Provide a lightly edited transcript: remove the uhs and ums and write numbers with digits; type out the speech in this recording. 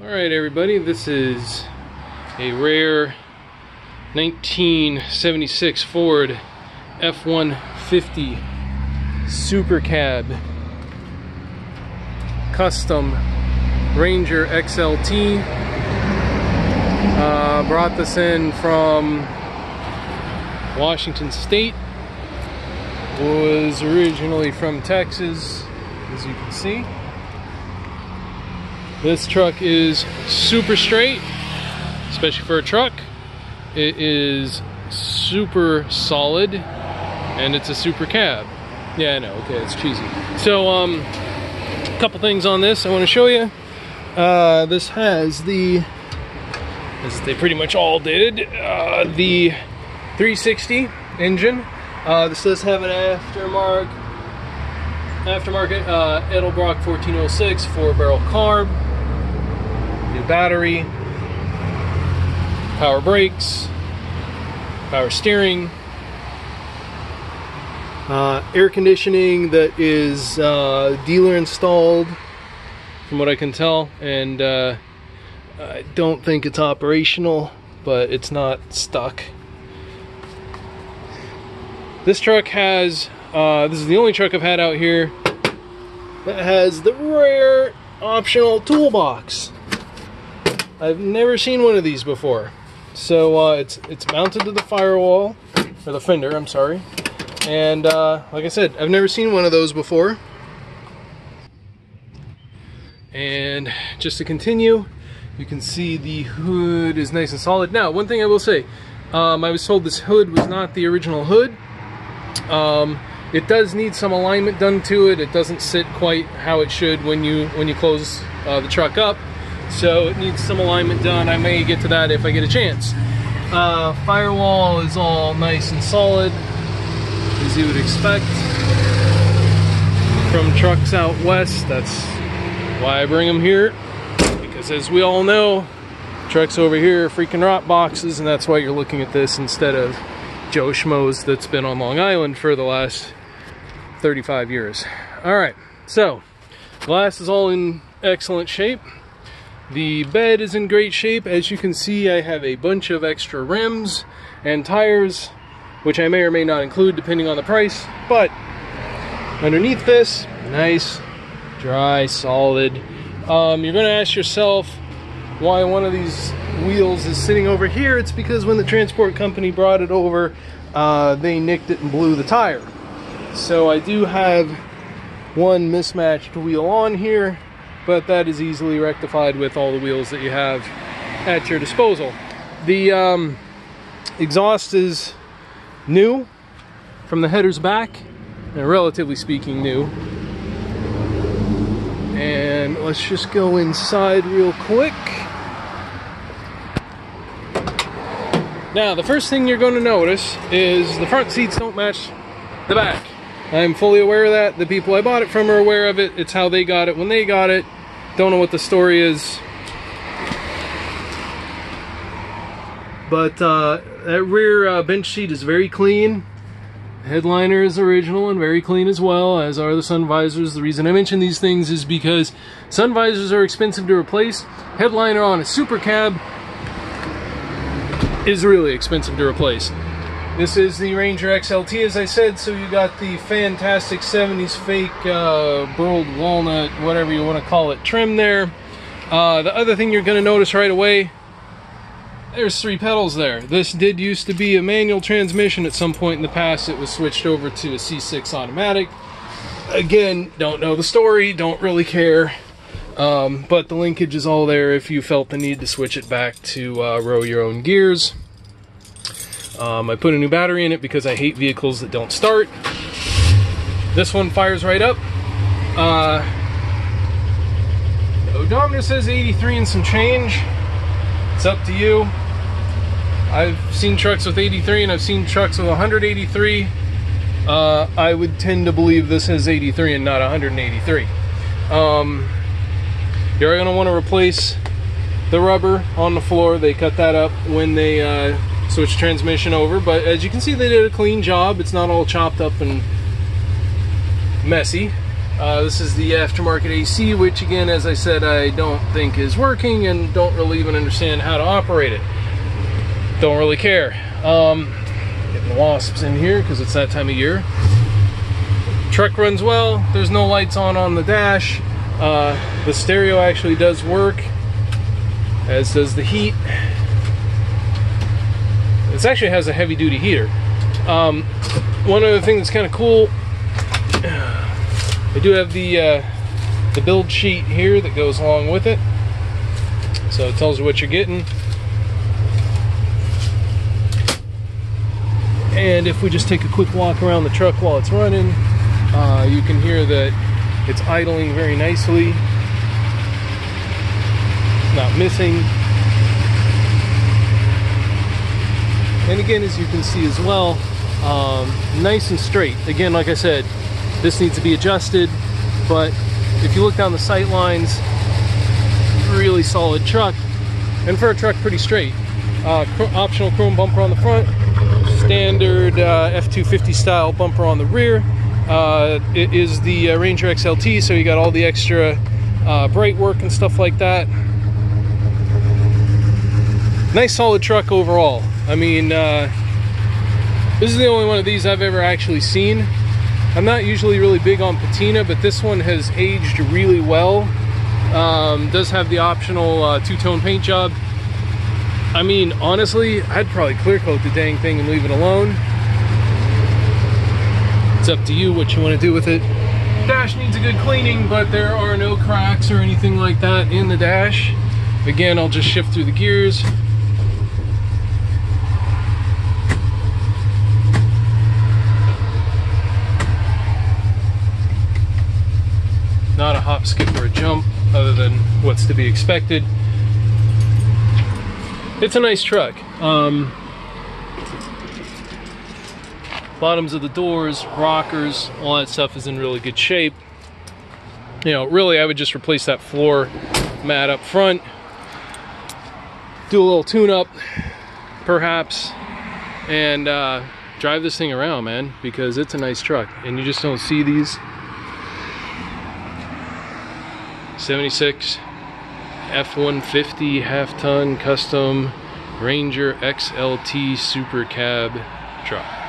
Alright everybody, this is a rare 1976 Ford F150 Supercab Custom Ranger XLT. Brought this in from Washington State. Was originally from Texas, as you can see. This truck is super straight, especially for a truck. It is super solid, and it's a super cab. Yeah, I know, okay, it's cheesy. So, a couple things on this I want to show you. This has the, as they pretty much all did, the 360 engine. This does have an aftermarket Edelbrock 1406 4-barrel carb, new battery, power brakes, power steering, air conditioning that is dealer installed from what I can tell, and I don't think it's operational, but it's not stuck. This truck has, this is the only truck I've had out here that has the rare optional toolbox. I've never seen one of these before. So it's mounted to the firewall, or the fender, I'm sorry. And like I said, I've never seen one of those before. And just to continue, you can see the hood is nice and solid. Now, one thing I will say, I was told this hood was not the original hood. It does need some alignment done to it. It doesn't sit quite how it should when you close the truck up. So it needs some alignment done. I may get to that if I get a chance. Firewall is all nice and solid, as you would expect from trucks out west. That's why I bring them here, because as we all know, trucks over here are freaking rot boxes, and that's why you're looking at this instead of Joe Schmo's that's been on Long Island for the last 35 years. Alright, so glass is all in excellent shape. The bed is in great shape. As you can see, I have a bunch of extra rims and tires, which I may or may not include depending on the price, but underneath this, nice, dry, solid. You're going to ask yourself why one of these wheels is sitting over here. It's because when the transport company brought it over, they nicked it and blew the tire. So I do have one mismatched wheel on here, but that is easily rectified with all the wheels that you have at your disposal. The exhaust is new from the headers back, and relatively speaking new. And let's just go inside real quick. Now, the first thing you're going to notice is the front seats don't match the back. I'm fully aware of that. The people I bought it from are aware of it. It's how they got it when they got it. Don't know what the story is. But that rear bench seat is very clean. The headliner is original and very clean as well, as are the sun visors. The reason I mention these things is because sun visors are expensive to replace. Headliner on a Super Cab is really expensive to replace. This is the Ranger XLT, as I said, so you got the fantastic 70s fake burled walnut, whatever you want to call it, trim there. The other thing you're going to notice right away, there's 3 pedals there. This did used to be a manual transmission at some point in the past. It was switched over to a C6 automatic. Again, don't know the story, don't really care. But the linkage is all there if you felt the need to switch it back to row your own gears. I put a new battery in it because I hate vehicles that don't start. This one fires right up. The odometer says 83 and some change. It's up to you. I've seen trucks with 83 and I've seen trucks with 183. I would tend to believe this has 83 and not 183. You're going to want to replace the rubber on the floor. They cut that up when they switched transmission over, but as you can see, they did a clean job. It's not all chopped up and messy. This is the aftermarket AC, which again, as I said, I don't think is working and don't really even understand how to operate it. Don't really care. Getting wasps in here because it's that time of year. Truck runs well. There's no lights on the dash. The stereo actually does work, as does the heat. This actually has a heavy duty heater. One other thing that's kind of cool, I do have the build sheet here that goes along with it, so it tells you what you're getting. And if we just take a quick walk around the truck while it's running, you can hear that it's idling very nicely, not missing. And again, as you can see as well, nice and straight. Again, like I said, this needs to be adjusted, but if you look down the sight lines, really solid truck, and for a truck, pretty straight. Optional chrome bumper on the front, standard F250 style bumper on the rear. It is the Ranger XLT, so you got all the extra bright work and stuff like that. Nice solid truck overall. I mean, this is the only one of these I've ever actually seen. I'm not usually really big on patina, but this one has aged really well. Does have the optional two-tone paint job. I mean, honestly, I'd probably clear coat the dang thing and leave it alone. It's up to you what you want to do with it. Dash needs a good cleaning, but there are no cracks or anything like that in the dash. Again, I'll just shift through the gears. Not a hop, skip, or a jump, other than what's to be expected. It's a nice truck. Bottoms of the doors, rockers, all that stuff is in really good shape. You know, really, I would just replace that floor mat up front, do a little tune-up, perhaps, and drive this thing around, man, because it's a nice truck, and you just don't see these. 76 F150 half-ton custom Ranger XLT Supercab truck.